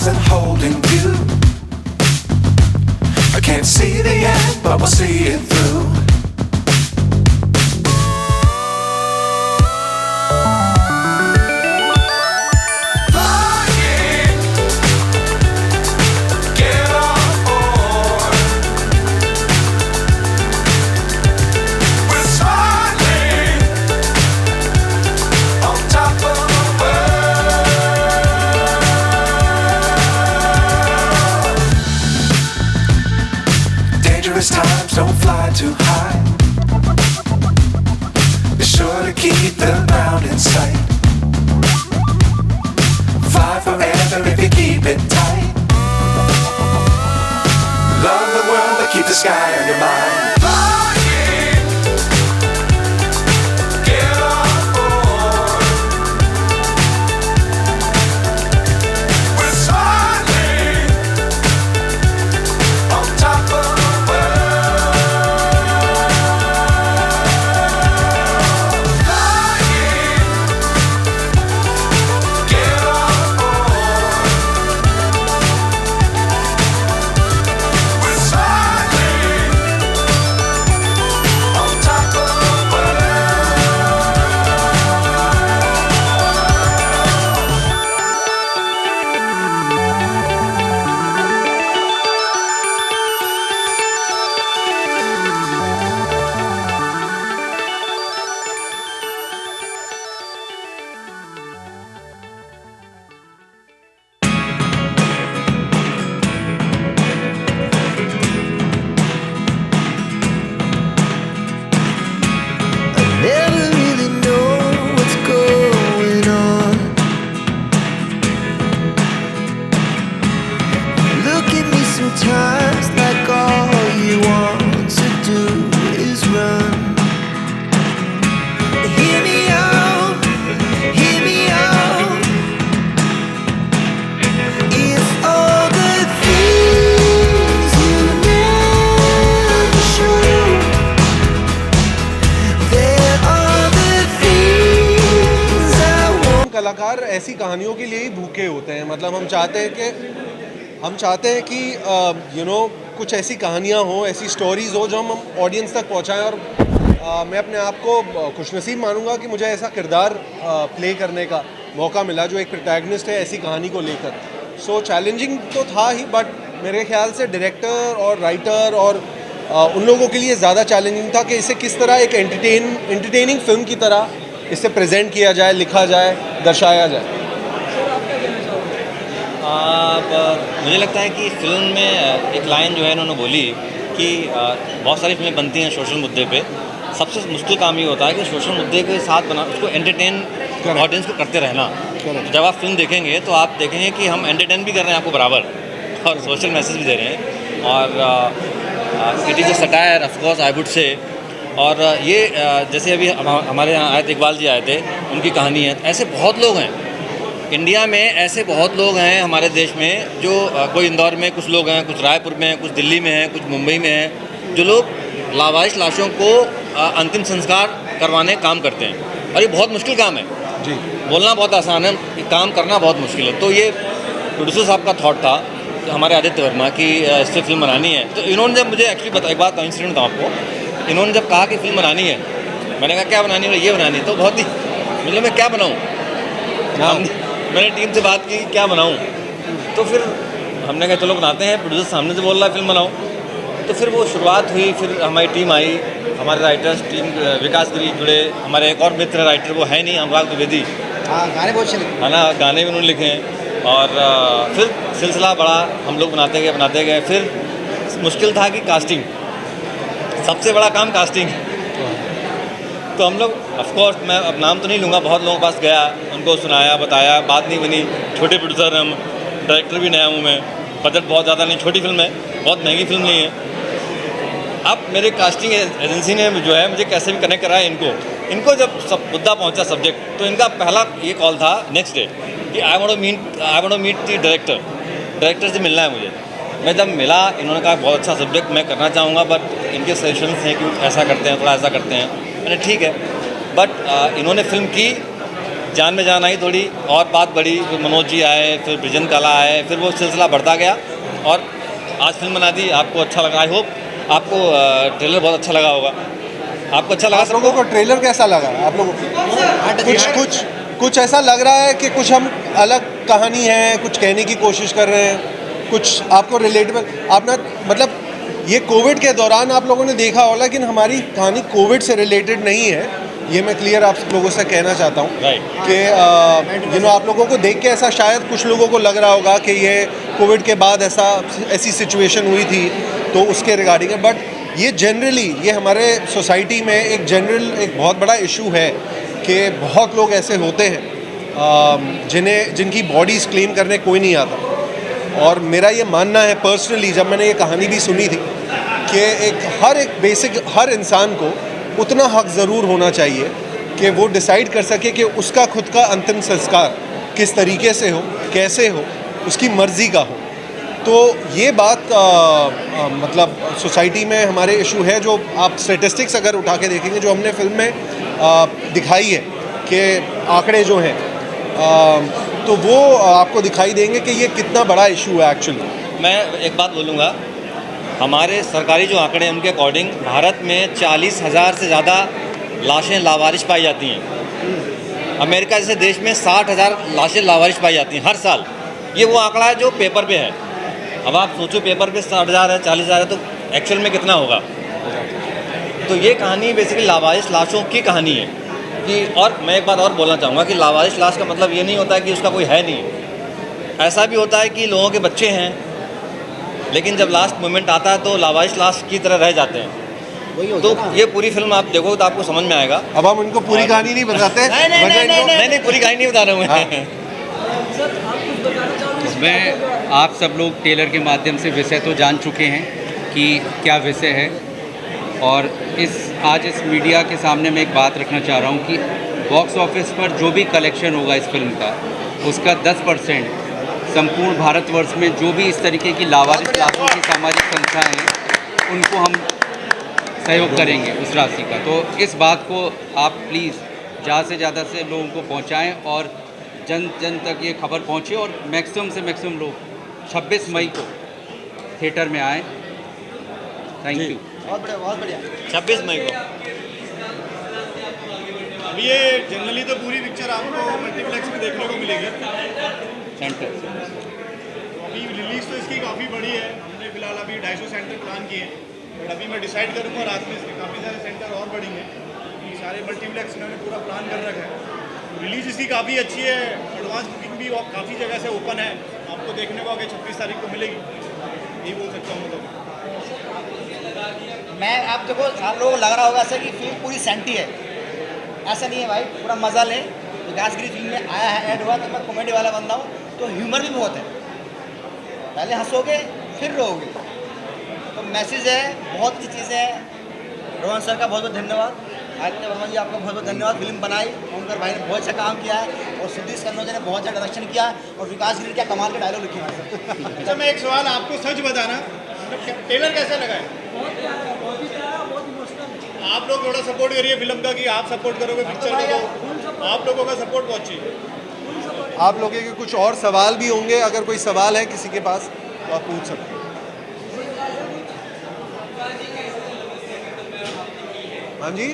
wasn't holding you. I can't see the end, but we'll see it through. Times don't fly too high. Be sure to keep the ground in sight. Fly forever if you keep it tight. Love the world but keep the sky on your mind. Sometimes like all you want to do is run. Hear me out, hear me out. It's all the things you never show. There are the things I want. कलाकार ऐसी कहानियों के लिए ही भूखे होते हैं. मतलब हम चाहते हैं कि कुछ ऐसी कहानियाँ हो, ऐसी स्टोरीज़ हो जो हम ऑडियंस तक पहुँचाएं. और मैं अपने आप को खुशनसीब मानूंगा कि मुझे ऐसा किरदार प्ले करने का मौका मिला जो एक प्रोटैगनिस्ट है ऐसी कहानी को लेकर. सो चैलेंजिंग तो था ही, बट मेरे ख्याल से डायरेक्टर और राइटर और उन लोगों के लिए ज़्यादा चैलेंजिंग था कि इसे किस तरह एक एंटरटेनिंग फिल्म की तरह इसे प्रेजेंट किया जाए, लिखा जाए, दर्शाया जाए. मुझे लगता है कि फिल्म में एक लाइन जो है इन्होंने बोली कि बहुत सारी फिल्में बनती हैं सोशल मुद्दे पे. सबसे मुश्किल काम ये होता है कि सोशल मुद्दे के साथ बना उसको एंटरटेन ऑडियंस को करते रहना. जब आप फिल्म देखेंगे तो आप देखेंगे कि हम एंटरटेन भी कर रहे हैं आपको बराबर और सोशल मैसेज भी दे रहे हैं. और it is a satire of course I would say. और ये जैसे अभी हमारे यहाँ आए थे, इकबाल जी आए थे, उनकी कहानी है. ऐसे बहुत लोग हैं इंडिया में, ऐसे बहुत लोग हैं हमारे देश में जो कोई इंदौर में कुछ लोग हैं, कुछ रायपुर में हैं, कुछ दिल्ली में हैं, कुछ मुंबई में हैं, जो लोग लावारिस लाशों को अंतिम संस्कार करवाने काम करते हैं. और ये बहुत मुश्किल काम है जी. बोलना बहुत आसान है, काम करना बहुत मुश्किल है. तो ये प्रोड्यूसर साहब का थॉट था हमारे आदित्य वर्मा की इससे फिल्म बनानी है. तो इन्होंने जब मुझे एक्चुअली एक बात का इंसिडेंट था आपको, इन्होंने जब कहा कि फिल्म बनानी है, मैंने कहा क्या बनानी है? ये बनानी है. तो बहुत ही मतलब मैं क्या बनाऊँ, मैंने टीम से बात की क्या बनाऊं. तो फिर हमने कहा चलो बनाते हैं. प्रोड्यूसर सामने से बोल रहा है फिल्म बनाओ. तो फिर वो शुरुआत हुई. फिर हमारी टीम आई, हमारे राइटर्स टीम विकास गिरी जुड़े, हमारे एक और मित्र राइटर वो है नहीं, अनुराग द्विवेदी. हाँ, गाने बहुत अच्छे है ना, गाने भी उन्होंने लिखे हैं. और फिर सिलसिला बड़ा हम लोग बनाते गए. फिर मुश्किल था कि कास्टिंग, सबसे बड़ा काम कास्टिंग. तो हम लोग ऑफकोर्स, मैं अब नाम तो नहीं लूँगा, बहुत लोगों के पास गया, उनको सुनाया, बताया, बात नहीं बनी. छोटे प्रोड्यूसर हम, डायरेक्टर भी नया हूँ मैं, बजट बहुत ज़्यादा नहीं, छोटी फिल्म है, बहुत महंगी फिल्म नहीं है. अब मेरे कास्टिंग एजेंसी ने जो है मुझे कैसे भी कनेक्ट कराया इनको जब सब मुद्दा पहुँचा सब्जेक्ट, तो इनका पहला ये कॉल था नेक्स्ट डे कि I want to meet the director से मिलना है मुझे. मैं जब मिला, इन्होंने कहा बहुत अच्छा सब्जेक्ट मैं करना चाहूँगा, बट इनके सजेशन हैं कि ऐसा करते हैं, थोड़ा ऐसा करते हैं. मैंने ठीक है. बट इन्होंने फिल्म की, जान में जान आई थोड़ी और बात बढ़ी, फिर मनोज जी आए, फिर ब्रिजन कला आए, फिर वो सिलसिला बढ़ता गया और आज फिल्म बना दी। आपको अच्छा लगा, आई होप आपको ट्रेलर बहुत अच्छा लगा होगा। आपको अच्छा लगा? आप लोगों को ट्रेलर कैसा लगा? आप लोगों को कुछ ऐसा लग रहा है कि कुछ हम अलग कहानी है, कुछ कहने की कोशिश कर रहे हैं, कुछ आपको रिलेटेबल? आप ना मतलब ये कोविड के दौरान आप लोगों ने देखा होगा, लेकिन हमारी कहानी कोविड से रिलेटेड नहीं है, ये मैं क्लियर आप लोगों से कहना चाहता हूँ। कि आप लोगों को देख के ऐसा शायद कुछ लोगों को लग रहा होगा कि ये कोविड के बाद ऐसी सिचुएशन हुई थी तो उसके रिगार्डिंग है, बट ये जनरली ये हमारे सोसाइटी में एक बहुत बड़ा इशू है कि बहुत लोग ऐसे होते हैं जिनकी बॉडीज़ क्लेम करने कोई नहीं आता। और मेरा ये मानना है पर्सनली, जब मैंने ये कहानी भी सुनी थी, कि हर इंसान को उतना हक ज़रूर होना चाहिए कि वो डिसाइड कर सके कि उसका खुद का अंतिम संस्कार किस तरीके से हो, कैसे हो, उसकी मर्ज़ी का हो। तो ये बात मतलब सोसाइटी में हमारे इशू है। जो आप स्टेटिस्टिक्स अगर उठा के देखेंगे, जो हमने फिल्म में दिखाई है कि आंकड़े जो हैं, तो वो आपको दिखाई देंगे कि ये कितना बड़ा इशू है एक्चुअली। मैं एक बात बोलूँगा, हमारे सरकारी जो आंकड़े हैं उनके अकॉर्डिंग भारत में 40,000 से ज़्यादा लाशें लावारिश पाई जाती हैं। अमेरिका जैसे देश में 60,000 लाशें लावारिश पाई जाती हैं हर साल। ये वो आंकड़ा है जो पेपर पे है। अब आप सोचो, पेपर पे 60,000 है, 40,000 है, तो एक्चुअल में कितना होगा? तो ये कहानी बेसिकली लावारिश लाशों की कहानी है कि, और मैं एक बात और बोलना चाहूँगा कि लावारिश लाश का मतलब ये नहीं होता है कि उसका कोई है नहीं। ऐसा भी होता है कि लोगों के बच्चे हैं, लेकिन जब लास्ट मोमेंट आता है तो लावारिश लाश की तरह रह जाते हैं। तो ये पूरी फिल्म आप देखो तो आपको समझ में आएगा। अब हम उनको पूरी कहानी नहीं बताते। नहीं, पूरी कहानी नहीं बता रहा हूँ मैं। मैं आप सब लोग ट्रेलर के माध्यम से विषय तो जान चुके हैं कि क्या विषय है, और आज इस मीडिया के सामने मैं एक बात रखना चाह रहा हूँ कि बॉक्स ऑफिस पर जो भी कलेक्शन होगा इस फिल्म का, उसका 10% संपूर्ण भारतवर्ष में जो भी इस तरीके की लावारिश लाशों की सामाजिक संस्थाएं हैं उनको हम सहयोग करेंगे उस राशि का। तो इस बात को आप प्लीज़ ज़्यादा से ज़्यादा से लोगों को पहुंचाएं और जन जन तक ये खबर पहुंचे, और मैक्सिमम से मैक्सिमम लोग 26 मई को थिएटर में आएँ। Thank you. बहुत बढ़िया 26 मई को। अभी ये जनरली तो पूरी पिक्चर आपको मल्टीप्लेक्स में देखने को मिलेगी सेंटर तो अभी रिलीज तो इसकी काफ़ी बड़ी है। हमने फिलहाल अभी 250 सेंटर प्लान किए हैं, बट अभी मैं डिसाइड करूँगा रात में इसके काफ़ी सारे सेंटर और बढ़ेंगे। सारे मल्टीप्लेक्स इन्होंने पूरा प्लान कर रखा है। रिलीज इसकी काफ़ी अच्छी है, एडवांस बुकिंग भी काफ़ी जगह से ओपन है। आपको देखने को आगे 26 तारीख को मिलेगी, यही बोल सकता हूँ। मतलब मैं आप देखो, आप लोगों को लग रहा होगा ऐसा कि फिल्म पूरी सेंटी है, ऐसा नहीं है भाई। पूरा मज़ा ले। विकास गिरी फिल्म में आया है, ऐड हुआ कि मैं कॉमेडी वाला बंदा हूँ, तो ह्यूमर भी बहुत है। पहले हंसोगे फिर रोओगे, तो मैसेज है, बहुत अच्छी चीज़ें हैं। रोहन सर का बहुत बहुत धन्यवाद, आदित्य वर्मा जी आपका बहुत बहुत धन्यवाद। फिल्म बनाई, ओमकर भाई ने बहुत अच्छा काम किया है, और सुधीर कन्नौज ने बहुत अच्छा डायरेक्शन किया, और विकास गिरी क्या कमाल के डायलॉग लिखे हैं। अच्छा, मैं एक सवाल आपको सच बताना, मतलब ट्रेलर कैसा लगा है? आप लोग थोड़ा सपोर्ट करिए फिल्म का, कि आप सपोर्ट करोगे पिक्चर को, तो आप लोगों का सपोर्ट बहुत चाहिए। आप लोगों के कुछ और सवाल भी होंगे, अगर कोई सवाल है किसी के पास तो आप पूछ सकते हैं। हाँ जी,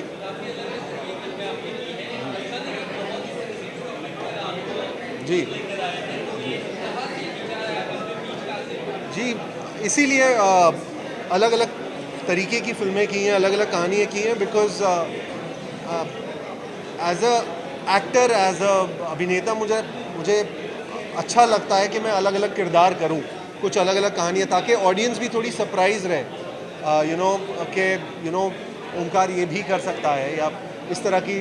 जी जी, इसीलिए अलग अलग तरीके की फिल्में की हैं, अलग अलग कहानियाँ की हैं, because as a actor, as a अभिनेता मुझे अच्छा लगता है कि मैं अलग अलग किरदार करूं, कुछ अलग अलग कहानियाँ, ताकि ऑडियंस भी थोड़ी सरप्राइज रहे। कि ओमकार ये भी कर सकता है, या इस तरह की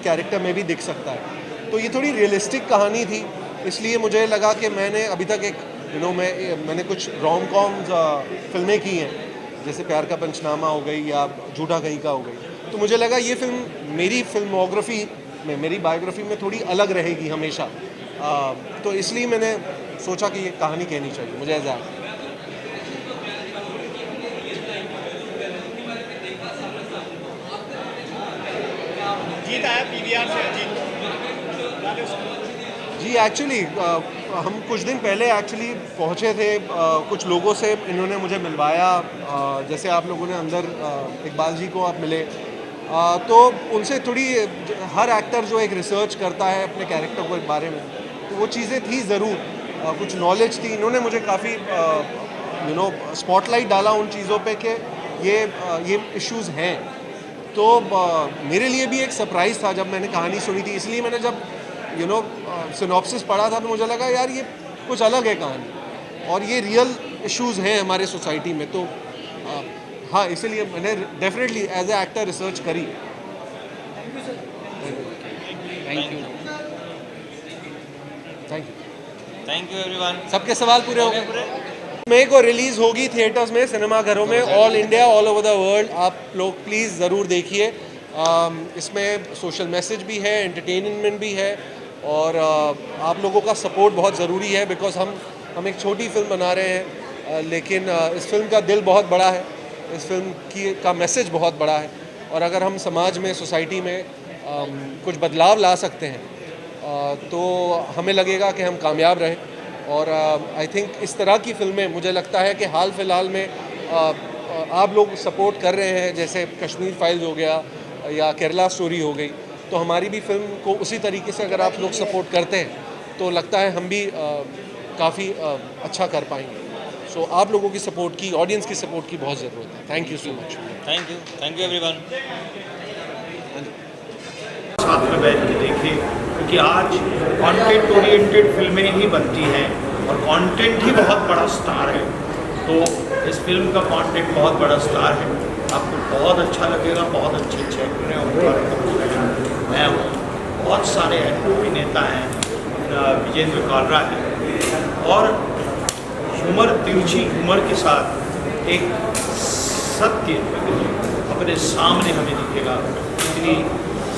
कैरेक्टर में भी दिख सकता है। तो ये थोड़ी रियलिस्टिक कहानी थी, इसलिए मुझे लगा कि मैंने अभी तक मैंने कुछ रोम कॉम्स फिल्में की हैं, जैसे प्यार का पंचनामा हो गई या झूठा कहीं का हो गई। तो मुझे लगा ये फिल्म मेरी फिल्मोग्राफी में, मेरी बायोग्राफी में थोड़ी अलग रहेगी हमेशा। तो इसलिए मैंने सोचा कि ये कहानी कहनी चाहिए मुझे एज एक्टर। जीत आया PVR से, अजीत जी एक्चुअली हम कुछ दिन पहले एक्चुअली पहुँचे थे, कुछ लोगों से इन्होंने मुझे मिलवाया, जैसे आप लोगों ने अंदर इकबाल जी को आप मिले, तो उनसे थोड़ी, हर एक्टर जो एक रिसर्च करता है अपने कैरेक्टर के बारे में, तो वो चीज़ें थी ज़रूर, कुछ नॉलेज थी, इन्होंने मुझे काफ़ी स्पॉटलाइट डाला उन चीज़ों पे कि ये इश्यूज़ हैं। तो मेरे लिए भी एक सरप्राइज़ था जब मैंने कहानी सुनी थी, इसलिए मैंने जब सिनॉप्सिस पढ़ा था तो मुझे लगा यार ये कुछ अलग है कहानी और ये रियल इश्यूज़ हैं हमारे सोसाइटी में। तो हाँ, इसलिए मैंने definitely as a actor research करी। Thank you. Thank you everyone. सबके सवाल पूरे हो गए। मई को रिलीज़ होगी थिएटर्स में, सिनेमाघरों में, all India, all over the world. आप लोग प्लीज़ ज़रूर देखिए। इसमें सोशल मैसेज भी है, एंटरटेनमेंट भी है, और आप लोगों का सपोर्ट बहुत ज़रूरी है, बिकॉज हम एक छोटी फिल्म बना रहे हैं, लेकिन इस फिल्म का दिल बहुत बड़ा है, इस फिल्म का मैसेज बहुत बड़ा है, और अगर हम समाज में, सोसाइटी में कुछ बदलाव ला सकते हैं तो हमें लगेगा कि हम कामयाब रहे। और आई थिंक इस तरह की फिल्में, मुझे लगता है कि हाल फिलहाल में आप लोग सपोर्ट कर रहे हैं, जैसे कश्मीर फाइल्स हो गया या केरला स्टोरी हो गई, तो हमारी भी फिल्म को उसी तरीके से अगर आप लोग सपोर्ट करते हैं तो लगता है हम भी काफ़ी अच्छा कर पाएंगे। सो आप लोगों की सपोर्ट की, ऑडियंस की सपोर्ट की बहुत ज़रूरत है। Thank you so much. Thank you everyone. साथ में बैठ के देखिए, क्योंकि आज कंटेंट ओरिएंटेड फिल्में ही बनती हैं और कंटेंट ही बहुत बड़ा स्टार है। तो इस फिल्म का कंटेंट बहुत बड़ा स्टार है, आपको बहुत अच्छा लगेगा। बहुत अच्छे अच्छे एक्टर हैं, मैं हूँ, बहुत सारे अभिनेता हैं, विजेंद्र कालरा है, और ह्यूमर, तिरछी ह्यूमर के साथ एक सत्य अपने सामने हमें दिखेगा। इतनी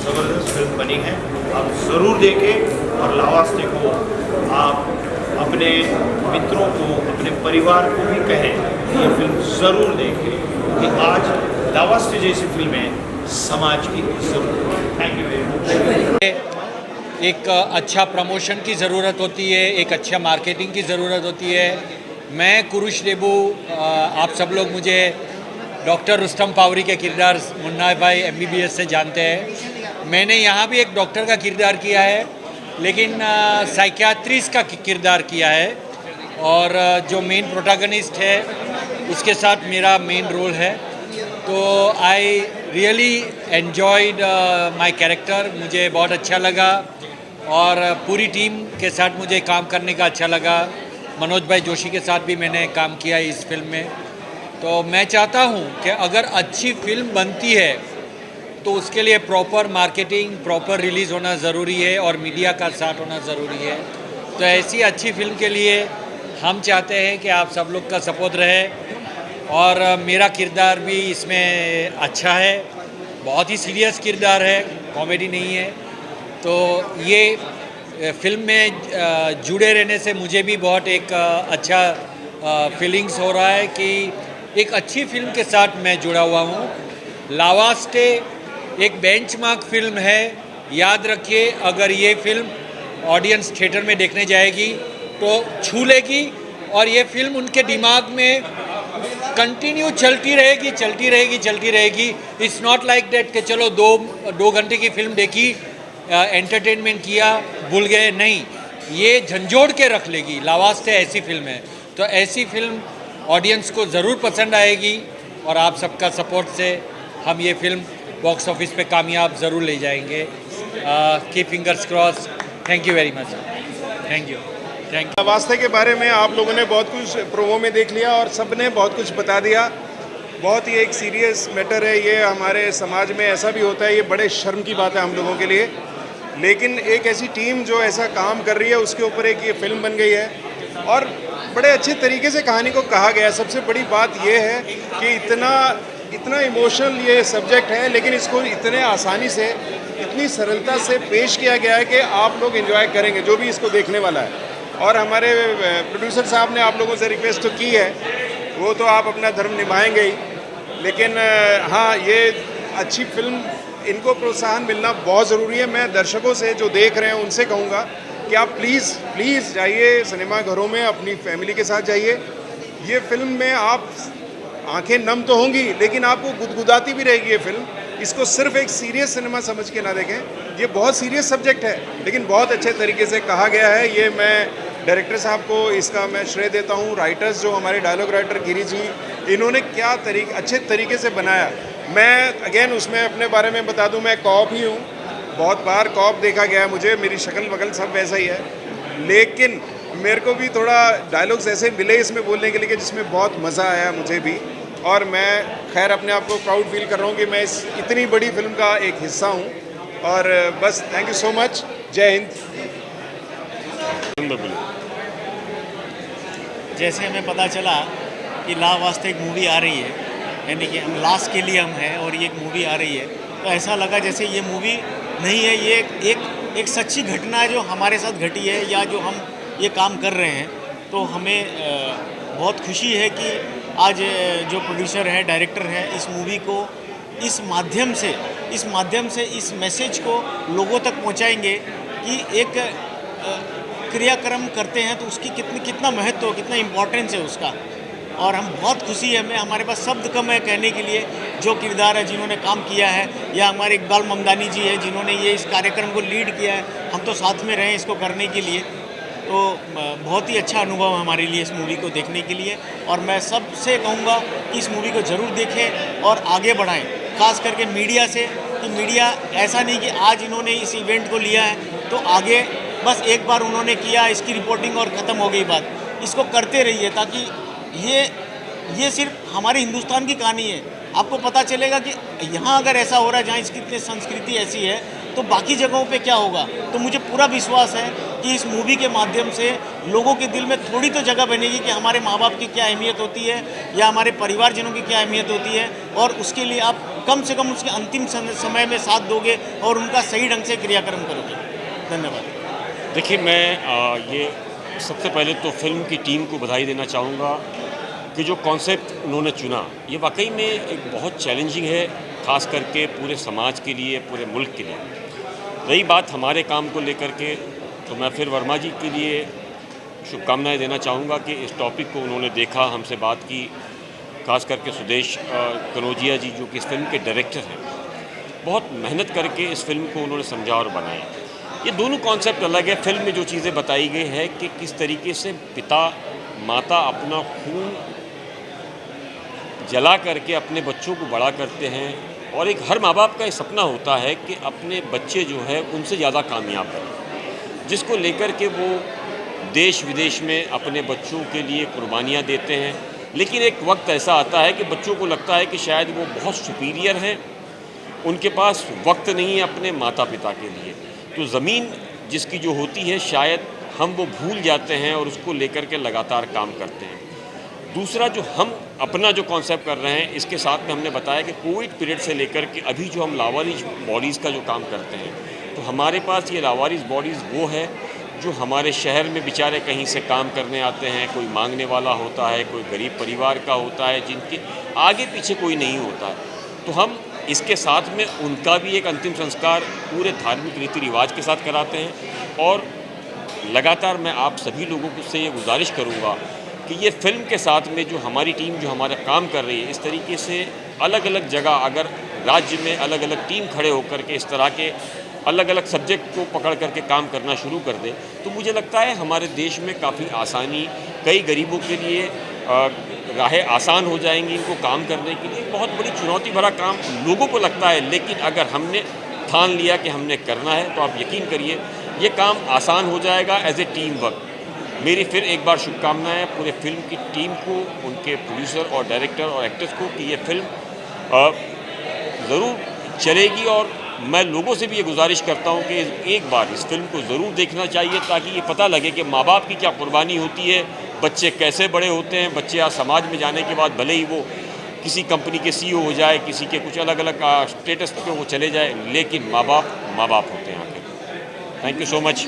ज़बरदस्त फिल्म बनी है, आप ज़रूर देखें। और लावास्ते को आप अपने मित्रों को, अपने परिवार को भी कहें कि ये फिल्म ज़रूर देखें, कि आज लावास्ते जैसी फिल्में समाज की ज़रूरत है। Thank you very much. एक अच्छा प्रमोशन की ज़रूरत होती है, एक अच्छा मार्केटिंग की ज़रूरत होती है। मैं कुरुश देबू, आप सब लोग मुझे डॉक्टर रुस्तम पावरी के किरदार मुन्ना भाई MBBS से जानते हैं। मैंने यहाँ भी एक डॉक्टर का किरदार किया है, लेकिन साइकियाट्रिस्ट का किरदार किया है, और जो मेन प्रोटैगनिस्ट है उसके साथ मेरा मेन रोल है। तो I really enjoyed my character, मुझे बहुत अच्छा लगा, और पूरी टीम के साथ मुझे काम करने का अच्छा लगा। मनोज भाई जोशी के साथ भी मैंने काम किया इस फिल्म में। तो मैं चाहता हूँ कि अगर अच्छी फिल्म बनती है तो उसके लिए प्रॉपर मार्केटिंग, प्रॉपर रिलीज़ होना ज़रूरी है, और मीडिया का साथ होना ज़रूरी है। तो ऐसी अच्छी फिल्म के लिए हम चाहते हैं कि आप सब लोग का सपोर्ट रहे, और मेरा किरदार भी इसमें अच्छा है, बहुत ही सीरियस किरदार है, कॉमेडी नहीं है। तो ये फिल्म में जुड़े रहने से मुझे भी बहुत एक अच्छा फीलिंग्स हो रहा है कि एक अच्छी फिल्म के साथ मैं जुड़ा हुआ हूँ। लावास्ते एक बेंचमार्क फिल्म है, याद रखिए, अगर ये फिल्म ऑडियंस थिएटर में देखने जाएगी तो छू लेगी, और ये फिल्म उनके दिमाग में कंटिन्यू चलती रहेगी। इट्स नॉट लाइक दैट कि चलो दो घंटे की फिल्म देखी, एंटरटेनमेंट किया, भूल गए, नहीं, ये झंझोड़ के रख लेगी। लावास्ते ऐसी फिल्म है, तो ऐसी फिल्म ऑडियंस को ज़रूर पसंद आएगी, और आप सबका सपोर्ट से हम ये फिल्म बॉक्स ऑफिस पे कामयाब ज़रूर ले जाएंगे। Keep fingers cross. Thank you very much. Thank you. लावास्ते के बारे में आप लोगों ने बहुत कुछ प्रोमो में देख लिया, और सब ने बहुत कुछ बता दिया। बहुत ही एक सीरियस मैटर है ये, हमारे समाज में ऐसा भी होता है, ये बड़े शर्म की बात है हम लोगों के लिए, लेकिन एक ऐसी टीम जो ऐसा काम कर रही है उसके ऊपर एक ये फिल्म बन गई है, और बड़े अच्छे तरीके से कहानी को कहा गया है। सबसे बड़ी बात ये है कि इतना इमोशनल ये सब्जेक्ट है, लेकिन इसको इतने आसानी से, इतनी सरलता से पेश किया गया है कि आप लोग एंजॉय करेंगे, जो भी इसको देखने वाला है। और हमारे प्रोड्यूसर साहब ने आप लोगों से रिक्वेस्ट तो की है, वो तो आप अपना धर्म निभाएंगे ही, लेकिन हाँ, ये अच्छी फिल्म इनको प्रोत्साहन मिलना बहुत ज़रूरी है। मैं दर्शकों से जो देख रहे हैं उनसे कहूँगा कि आप प्लीज़ जाइए सिनेमा घरों में, अपनी फैमिली के साथ जाइए। ये फिल्म में आप आंखें नम तो होंगी लेकिन आपको गुदगुदाती भी रहेगी ये फिल्म। इसको सिर्फ एक सीरियस सिनेमा समझ के ना देखें, ये बहुत सीरियस सब्जेक्ट है लेकिन बहुत अच्छे तरीके से कहा गया है। ये मैं डायरेक्टर साहब को इसका मैं श्रेय देता हूँ। राइटर्स जो हमारे डायलॉग राइटर गिरी जी, इन्होंने क्या अच्छे तरीके से बनाया। मैं अगेन उसमें अपने बारे में बता दूँ, मैं कॉप ही हूँ, बहुत बार कॉप देखा गया है मुझे, मेरी शक्ल वगल सब वैसा ही है, लेकिन मेरे को भी थोड़ा डायलॉग्स ऐसे मिले इसमें बोलने के लिए कि जिसमें बहुत मज़ा आया मुझे भी। और मैं खैर अपने आप को प्राउड फील कर रहा हूँ कि मैं इस इतनी बड़ी फिल्म का एक हिस्सा हूँ। और बस थैंक यू सो मच, जय हिंद। जैसे हमें पता चला कि ला वास्ते एक मूवी आ रही है, यानी कि हम लास्ट के लिए हम हैं और ये एक मूवी आ रही है, तो ऐसा लगा जैसे ये मूवी नहीं है, ये एक सच्ची घटना है जो हमारे साथ घटी है या जो हम ये काम कर रहे हैं। तो हमें बहुत खुशी है कि आज जो प्रोड्यूसर है, डायरेक्टर है, इस मूवी को इस माध्यम से इस मैसेज को लोगों तक पहुंचाएंगे कि एक क्रियाक्रम करते हैं तो उसकी कितना महत्व हो, कितना इम्पोर्टेंस है उसका। और हम बहुत खुशी है, हमारे पास शब्द कम है कहने के लिए जो किरदार है जिन्होंने काम किया है, या हमारे इकबाल ममदानी जी है जिन्होंने ये इस कार्यक्रम को लीड किया है, हम तो साथ में रहे इसको करने के लिए। तो बहुत ही अच्छा अनुभव है हमारे लिए इस मूवी को देखने के लिए। और मैं सबसे कहूँगा कि इस मूवी को ज़रूर देखें और आगे बढ़ाएं, ख़ास करके मीडिया से, कि मीडिया ऐसा नहीं कि आज इन्होंने इस इवेंट को लिया है तो आगे बस एक बार उन्होंने किया, इसकी रिपोर्टिंग और ख़त्म हो गई बात। इसको करते रहिए ताकि ये सिर्फ हमारे हिंदुस्तान की कहानी है। आपको पता चलेगा कि यहाँ अगर ऐसा हो रहा है, जहाँ इसकी संस्कृति ऐसी है, तो बाकी जगहों पे क्या होगा। तो मुझे पूरा विश्वास है कि इस मूवी के माध्यम से लोगों के दिल में थोड़ी तो जगह बनेगी कि हमारे माँ बाप की क्या अहमियत होती है या हमारे परिवारजनों की क्या अहमियत होती है, और उसके लिए आप कम से कम उसके अंतिम समय में साथ दोगे और उनका सही ढंग से क्रियाक्रम करोगे। धन्यवाद। देखिए, मैं ये सबसे पहले तो फिल्म की टीम को बधाई देना चाहूँगा कि जो कॉन्सेप्ट उन्होंने चुना ये वाकई में एक बहुत चैलेंजिंग है, ख़ास करके पूरे समाज के लिए, पूरे मुल्क के लिए। रही बात हमारे काम को लेकर के, तो मैं फिर वर्मा जी के लिए शुभकामनाएं देना चाहूँगा कि इस टॉपिक को उन्होंने देखा, हमसे बात की, खास करके सुदेश कनौजिया जी जो कि इस फिल्म के डायरेक्टर हैं, बहुत मेहनत करके इस फिल्म को उन्होंने समझा और बनाया। ये दोनों कॉन्सेप्ट अलग है। फिल्म में जो चीज़ें बताई गई है कि किस तरीके से पिता माता अपना खून जला करके अपने बच्चों को बड़ा करते हैं, और एक हर माँ बाप का ये सपना होता है कि अपने बच्चे जो है उनसे ज़्यादा कामयाब बने, जिसको लेकर के वो देश विदेश में अपने बच्चों के लिए कुर्बानियाँ देते हैं। लेकिन एक वक्त ऐसा आता है कि बच्चों को लगता है कि शायद वो बहुत सुपीरियर हैं, उनके पास वक्त नहीं है अपने माता पिता के लिए, तो ज़मीन जिसकी जो होती है शायद हम वो भूल जाते हैं और उसको लेकर के लगातार काम करते हैं। दूसरा जो हम अपना जो कॉन्सेप्ट कर रहे हैं, इसके साथ में हमने बताया कि कोविड पीरियड से लेकर के अभी जो हम लावारिस बॉडीज़ का जो काम करते हैं, तो हमारे पास ये लावारिस बॉडीज़ वो है जो हमारे शहर में बेचारे कहीं से काम करने आते हैं, कोई मांगने वाला होता है, कोई गरीब परिवार का होता है, जिनके आगे पीछे कोई नहीं होता है। तो हम इसके साथ में उनका भी एक अंतिम संस्कार पूरे धार्मिक रीति रिवाज के साथ कराते हैं। और लगातार मैं आप सभी लोगों से ये गुजारिश करूँगा कि ये फिल्म के साथ में जो हमारी टीम जो हमारा काम कर रही है, इस तरीके से अलग अलग जगह अगर राज्य में अलग अलग टीम खड़े होकर के इस तरह के अलग अलग सब्जेक्ट को पकड़ करके काम करना शुरू कर दे, तो मुझे लगता है हमारे देश में काफ़ी आसानी, कई गरीबों के लिए राहें आसान हो जाएंगी इनको काम करने के लिए। बहुत बड़ी चुनौती भरा काम लोगों को लगता है, लेकिन अगर हमने ठान लिया कि हमने करना है तो आप यकीन करिए ये काम आसान हो जाएगा एज ए टीम वर्क। मेरी फिर एक बार शुभकामनाएं पूरे फिल्म की टीम को, उनके प्रोड्यूसर और डायरेक्टर और एक्टर्स को कि ये फिल्म ज़रूर चलेगी। और मैं लोगों से भी ये गुजारिश करता हूँ कि एक बार इस फिल्म को ज़रूर देखना चाहिए, ताकि ये पता लगे कि माँ बाप की क्या कुर्बानी होती है, बच्चे कैसे बड़े होते हैं। बच्चे आज समाज में जाने के बाद भले ही वो किसी कंपनी के CEO हो जाए, किसी के कुछ अलग अलग स्टेटस पे वो चले जाए, लेकिन माँ बाप होते हैं आखिर। Thank you so much.